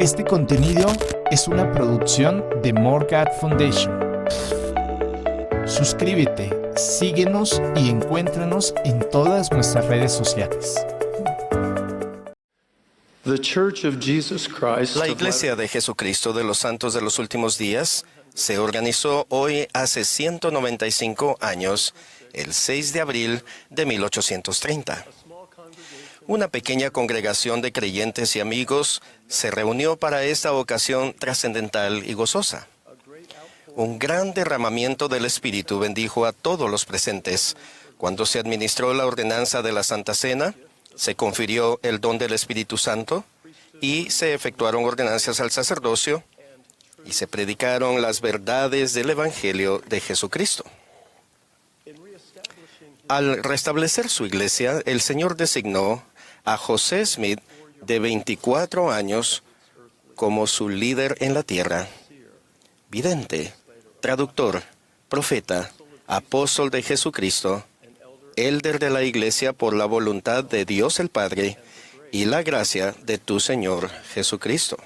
Este contenido es una producción de Morgat Foundation. Suscríbete, síguenos y encuéntranos en todas nuestras redes sociales. La Iglesia de Jesucristo de los Santos de los Últimos Días se organizó hoy hace 195 años, el 6 de abril de 1830. Una pequeña congregación de creyentes y amigos se reunió para esta ocasión trascendental y gozosa. Un gran derramamiento del Espíritu bendijo a todos los presentes. Cuando se administró la ordenanza de la Santa Cena, se confirió el don del Espíritu Santo y se efectuaron ordenanzas al sacerdocio y se predicaron las verdades del Evangelio de Jesucristo. Al restablecer su iglesia, el Señor designó a José Smith, de 24 años, como su líder en la tierra, vidente, traductor, profeta, apóstol de Jesucristo, élder de la iglesia por la voluntad de Dios el Padre y la gracia de tu Señor Jesucristo.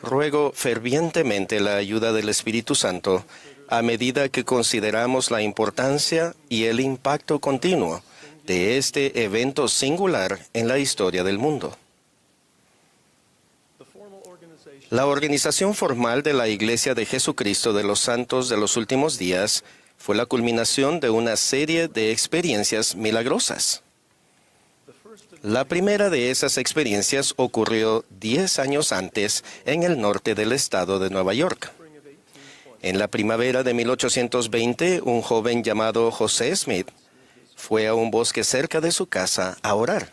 Ruego fervientemente la ayuda del Espíritu Santo a medida que consideramos la importancia y el impacto continuo de este evento singular en la historia del mundo. La organización formal de la Iglesia de Jesucristo de los Santos de los Últimos Días fue la culminación de una serie de experiencias milagrosas. La primera de esas experiencias ocurrió 10 años antes en el norte del estado de Nueva York. En la primavera de 1820, un joven llamado José Smith fue a un bosque cerca de su casa a orar.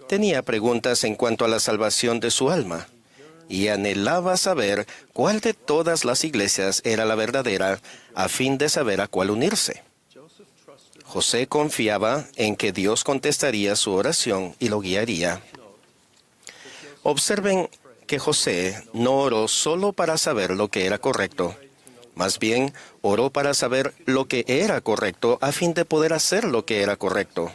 Tenía preguntas en cuanto a la salvación de su alma y anhelaba saber cuál de todas las iglesias era la verdadera a fin de saber a cuál unirse. José confiaba en que Dios contestaría su oración y lo guiaría. Observen que José no oró solo para saber lo que era correcto. Más bien, oró para saber lo que era correcto a fin de poder hacer lo que era correcto.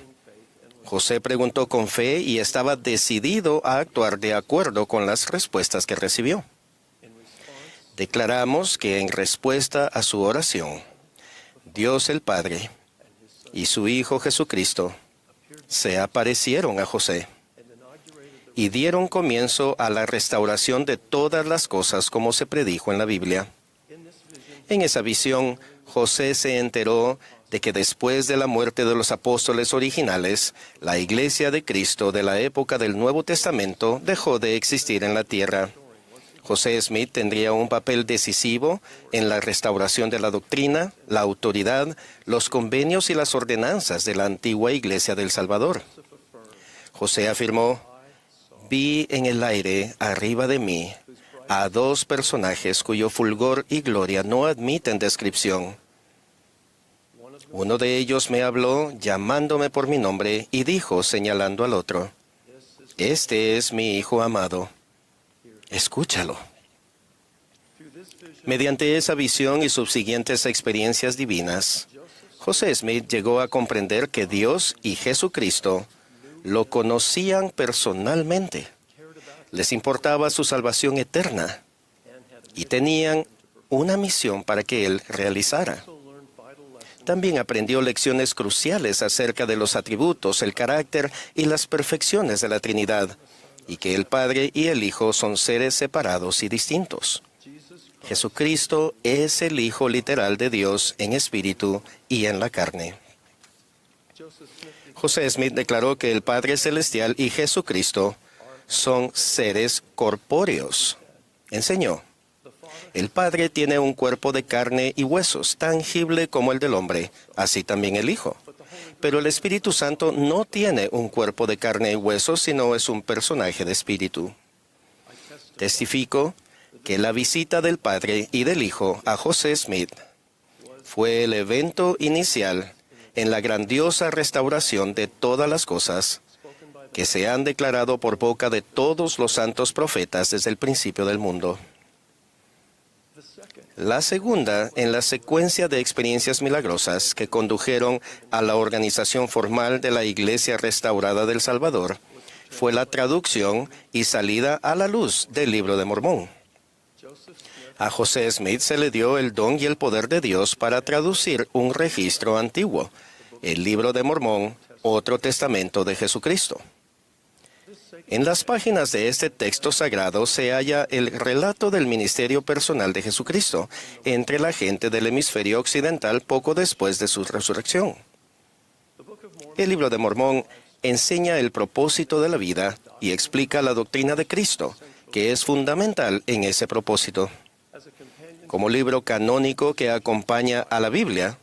José preguntó con fe y estaba decidido a actuar de acuerdo con las respuestas que recibió. Declaramos que en respuesta a su oración, Dios el Padre y su Hijo Jesucristo se aparecieron a José y dieron comienzo a la restauración de todas las cosas como se predijo en la Biblia. En esa visión, José se enteró de que después de la muerte de los apóstoles originales, la Iglesia de Cristo de la época del Nuevo Testamento dejó de existir en la tierra. José Smith tendría un papel decisivo en la restauración de la doctrina, la autoridad, los convenios y las ordenanzas de la antigua Iglesia del Salvador. José afirmó: «Vi en el aire, arriba de mí, a dos personajes cuyo fulgor y gloria no admiten descripción. Uno de ellos me habló llamándome por mi nombre y dijo, señalando al otro: Este es mi Hijo amado. Escúchalo». Mediante esa visión y subsiguientes experiencias divinas, José Smith llegó a comprender que Dios y Jesucristo lo conocían personalmente. Les importaba su salvación eterna y tenían una misión para que Él realizara. También aprendió lecciones cruciales acerca de los atributos, el carácter y las perfecciones de la Trinidad, y que el Padre y el Hijo son seres separados y distintos. Jesucristo es el Hijo literal de Dios en espíritu y en la carne. José Smith declaró que el Padre Celestial y Jesucristo son seres corpóreos. Enseñó: el Padre tiene un cuerpo de carne y huesos, tangible como el del hombre, así también el Hijo. Pero el Espíritu Santo no tiene un cuerpo de carne y huesos, sino es un personaje de espíritu. Testifico que la visita del Padre y del Hijo a José Smith fue el evento inicial en la grandiosa restauración de todas las cosas que se han declarado por boca de todos los santos profetas desde el principio del mundo. La segunda en la secuencia de experiencias milagrosas que condujeron a la organización formal de la Iglesia Restaurada del Salvador fue la traducción y salida a la luz del Libro de Mormón. A José Smith se le dio el don y el poder de Dios para traducir un registro antiguo, el Libro de Mormón, otro testamento de Jesucristo. En las páginas de este texto sagrado se halla el relato del ministerio personal de Jesucristo entre la gente del hemisferio occidental poco después de su resurrección. El Libro de Mormón enseña el propósito de la vida y explica la doctrina de Cristo, que es fundamental en ese propósito. Como libro canónico que acompaña a la Biblia,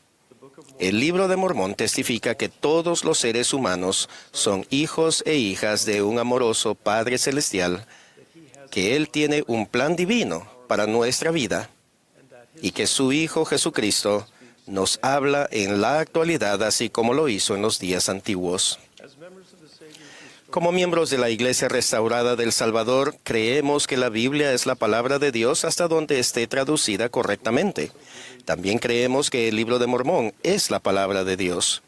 el Libro de Mormón testifica que todos los seres humanos son hijos e hijas de un amoroso Padre Celestial, que Él tiene un plan divino para nuestra vida y que su Hijo Jesucristo nos habla en la actualidad así como lo hizo en los días antiguos. Como miembros de la Iglesia Restaurada del Salvador, creemos que la Biblia es la palabra de Dios hasta donde esté traducida correctamente. También creemos que el Libro de Mormón es la palabra de Dios.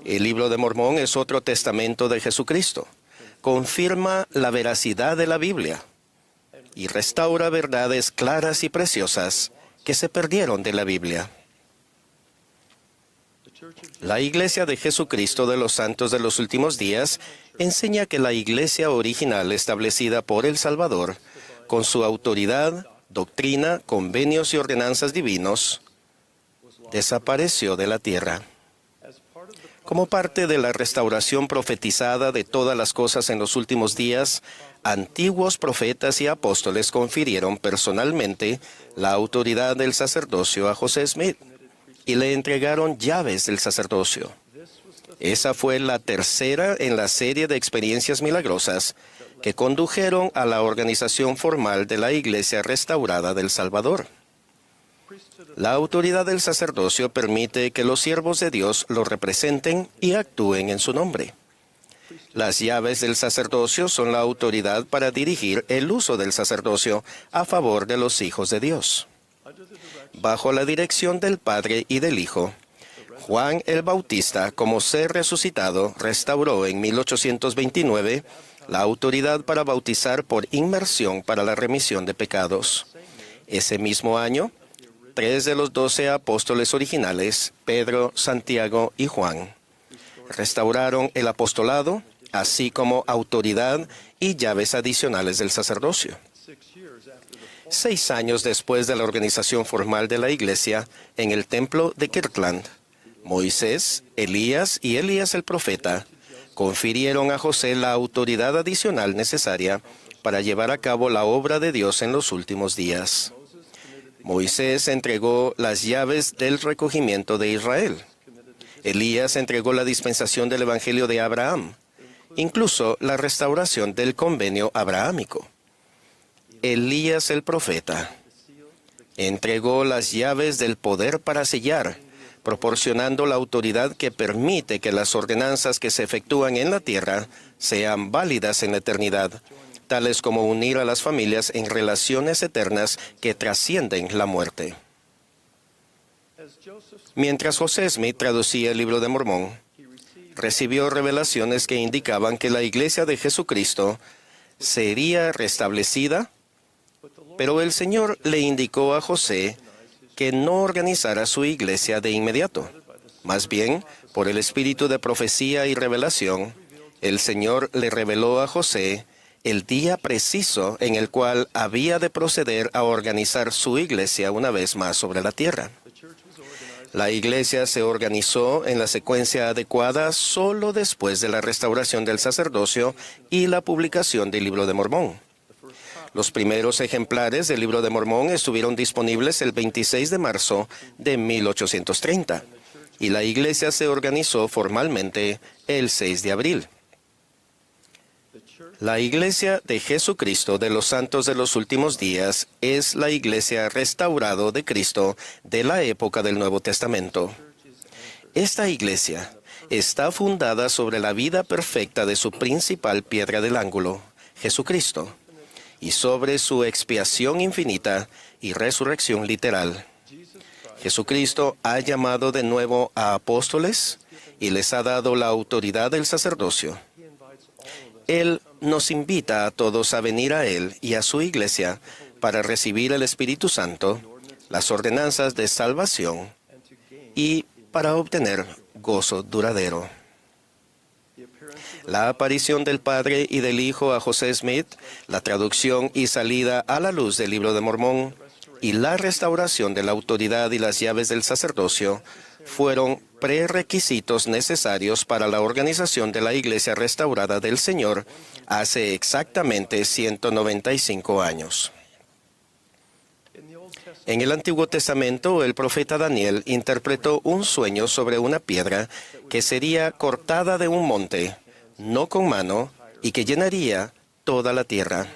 El Libro de Mormón es otro testamento de Jesucristo. Confirma la veracidad de la Biblia y restaura verdades claras y preciosas que se perdieron de la Biblia. La Iglesia de Jesucristo de los Santos de los Últimos Días enseña que la Iglesia original establecida por el Salvador, con su autoridad, doctrina, convenios y ordenanzas divinos, desapareció de la tierra. Como parte de la restauración profetizada de todas las cosas en los últimos días, antiguos profetas y apóstoles confirieron personalmente la autoridad del sacerdocio a José Smith y le entregaron llaves del sacerdocio. Esa fue la tercera en la serie de experiencias milagrosas que condujeron a la organización formal de la Iglesia Restaurada del Salvador. La autoridad del sacerdocio permite que los siervos de Dios lo representen y actúen en su nombre. Las llaves del sacerdocio son la autoridad para dirigir el uso del sacerdocio a favor de los hijos de Dios. Bajo la dirección del Padre y del Hijo, Juan el Bautista, como ser resucitado, restauró en 1829 la autoridad para bautizar por inmersión para la remisión de pecados. Ese mismo año, 3 de los 12 apóstoles originales, Pedro, Santiago y Juan, restauraron el apostolado, así como autoridad y llaves adicionales del sacerdocio. 6 años después de la organización formal de la Iglesia, en el templo de Kirtland, Moisés, Elías y Elías el profeta confirieron a José la autoridad adicional necesaria para llevar a cabo la obra de Dios en los últimos días. Moisés entregó las llaves del recogimiento de Israel. Elías entregó la dispensación del Evangelio de Abraham, incluso la restauración del convenio abrahámico. Elías el profeta entregó las llaves del poder para sellar, proporcionando la autoridad que permite que las ordenanzas que se efectúan en la tierra sean válidas en la eternidad, tales como unir a las familias en relaciones eternas que trascienden la muerte. Mientras José Smith traducía el Libro de Mormón, recibió revelaciones que indicaban que la Iglesia de Jesucristo sería restablecida, pero el Señor le indicó a José que no organizara su iglesia de inmediato. Más bien, por el espíritu de profecía y revelación, el Señor le reveló a José el día preciso en el cual había de proceder a organizar su iglesia una vez más sobre la tierra. La iglesia se organizó en la secuencia adecuada solo después de la restauración del sacerdocio y la publicación del Libro de Mormón. Los primeros ejemplares del Libro de Mormón estuvieron disponibles el 26 de marzo de 1830 y la iglesia se organizó formalmente el 6 de abril. La Iglesia de Jesucristo de los Santos de los Últimos Días es la iglesia restaurada de Cristo de la época del Nuevo Testamento. Esta iglesia está fundada sobre la vida perfecta de su principal piedra del ángulo, Jesucristo, y sobre su expiación infinita y resurrección literal. Jesucristo ha llamado de nuevo a apóstoles y les ha dado la autoridad del sacerdocio. Él nos invita a todos a venir a Él y a su iglesia para recibir el Espíritu Santo, las ordenanzas de salvación y para obtener gozo duradero. La aparición del Padre y del Hijo a José Smith, la traducción y salida a la luz del Libro de Mormón y la restauración de la autoridad y las llaves del sacerdocio fueron prerequisitos necesarios para la organización de la Iglesia restaurada del Señor hace exactamente 195 años. En el Antiguo Testamento, el profeta Daniel interpretó un sueño sobre una piedra que sería cortada de un monte, no con mano, y que llenaría toda la tierra.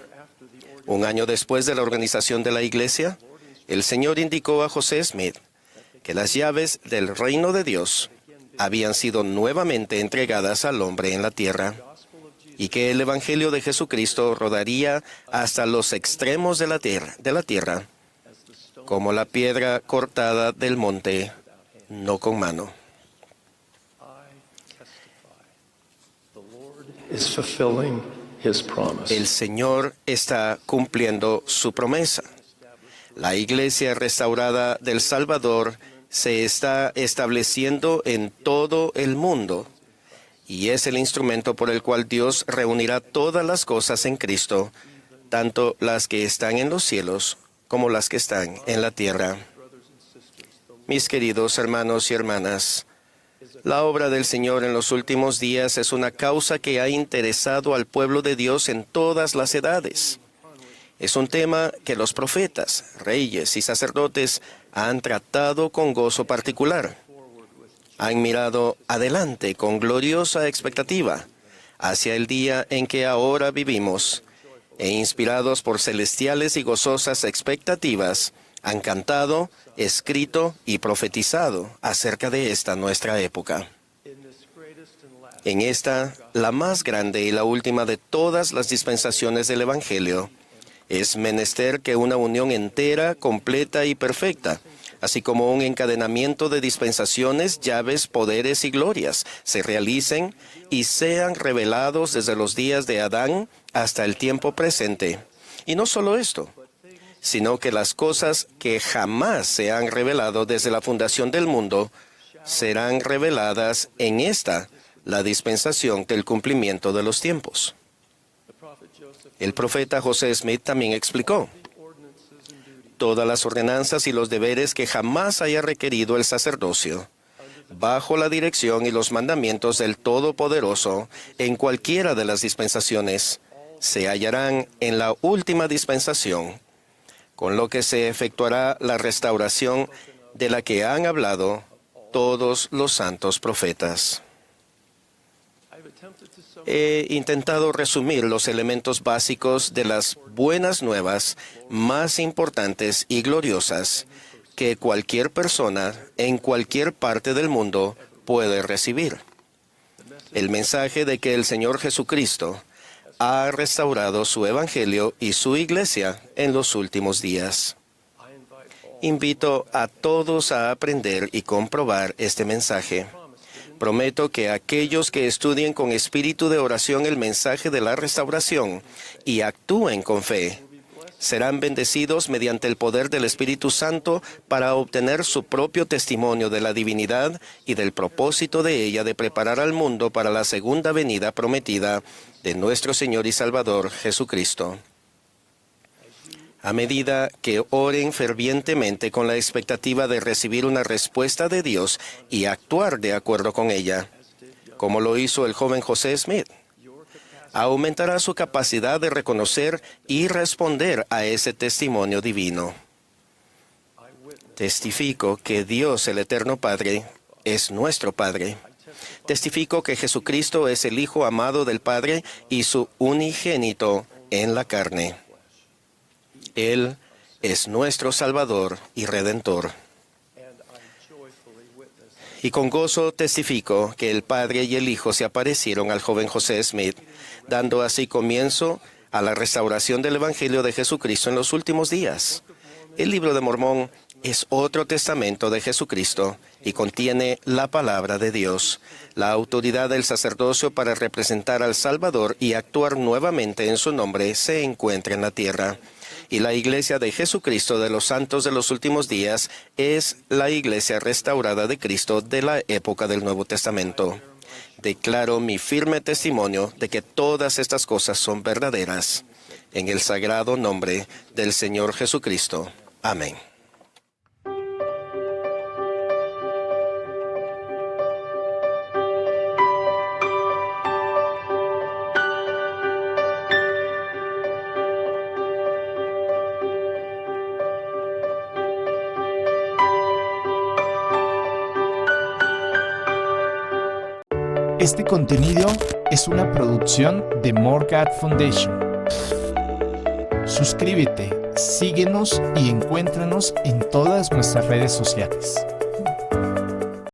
Un año después de la organización de la Iglesia, el Señor indicó a José Smith que las llaves del reino de Dios habían sido nuevamente entregadas al hombre en la tierra y que el Evangelio de Jesucristo rodaría hasta los extremos de la tierra, como la piedra cortada del monte, no con mano. El Señor está cumpliendo su promesa. La Iglesia restaurada del Salvador se está estableciendo en todo el mundo y es el instrumento por el cual Dios reunirá todas las cosas en Cristo, tanto las que están en los cielos como las que están en la tierra. Mis queridos hermanos y hermanas, la obra del Señor en los últimos días es una causa que ha interesado al pueblo de Dios en todas las edades. Es un tema que los profetas, reyes y sacerdotes han tratado con gozo particular. Han mirado adelante con gloriosa expectativa hacia el día en que ahora vivimos, e inspirados por celestiales y gozosas expectativas, han cantado, escrito y profetizado acerca de esta nuestra época. En esta, la más grande y la última de todas las dispensaciones del Evangelio, es menester que una unión entera, completa y perfecta, así como un encadenamiento de dispensaciones, llaves, poderes y glorias, se realicen y sean revelados desde los días de Adán hasta el tiempo presente. Y no solo esto, sino que las cosas que jamás se han revelado desde la fundación del mundo serán reveladas en esta, la dispensación del cumplimiento de los tiempos. El profeta José Smith también explicó: todas las ordenanzas y los deberes que jamás haya requerido el sacerdocio, bajo la dirección y los mandamientos del Todopoderoso, en cualquiera de las dispensaciones, se hallarán en la última dispensación, con lo que se efectuará la restauración de la que han hablado todos los santos profetas. He intentado resumir los elementos básicos de las buenas nuevas más importantes y gloriosas que cualquier persona en cualquier parte del mundo puede recibir. El mensaje de que el Señor Jesucristo ha restaurado su Evangelio y su Iglesia en los últimos días. Invito a todos a aprender y comprobar este mensaje. Prometo que aquellos que estudien con espíritu de oración el mensaje de la restauración y actúen con fe, serán bendecidos mediante el poder del Espíritu Santo para obtener su propio testimonio de la divinidad y del propósito de ella de preparar al mundo para la segunda venida prometida de nuestro Señor y Salvador Jesucristo. A medida que oren fervientemente con la expectativa de recibir una respuesta de Dios y actuar de acuerdo con ella, como lo hizo el joven José Smith, aumentará su capacidad de reconocer y responder a ese testimonio divino. Testifico que Dios, el Eterno Padre, es nuestro Padre. Testifico que Jesucristo es el Hijo amado del Padre y su unigénito en la carne. Él es nuestro Salvador y Redentor. Y con gozo testifico que el Padre y el Hijo se aparecieron al joven José Smith, dando así comienzo a la restauración del Evangelio de Jesucristo en los últimos días. El Libro de Mormón es otro testamento de Jesucristo y contiene la palabra de Dios, la autoridad del sacerdocio para representar al Salvador y actuar nuevamente en su nombre se encuentra en la tierra. Y la Iglesia de Jesucristo de los Santos de los Últimos Días es la Iglesia restaurada de Cristo de la época del Nuevo Testamento. Declaro mi firme testimonio de que todas estas cosas son verdaderas. En el sagrado nombre del Señor Jesucristo. Amén. Este contenido es una producción de More God Foundation. Suscríbete, síguenos y encuéntranos en todas nuestras redes sociales.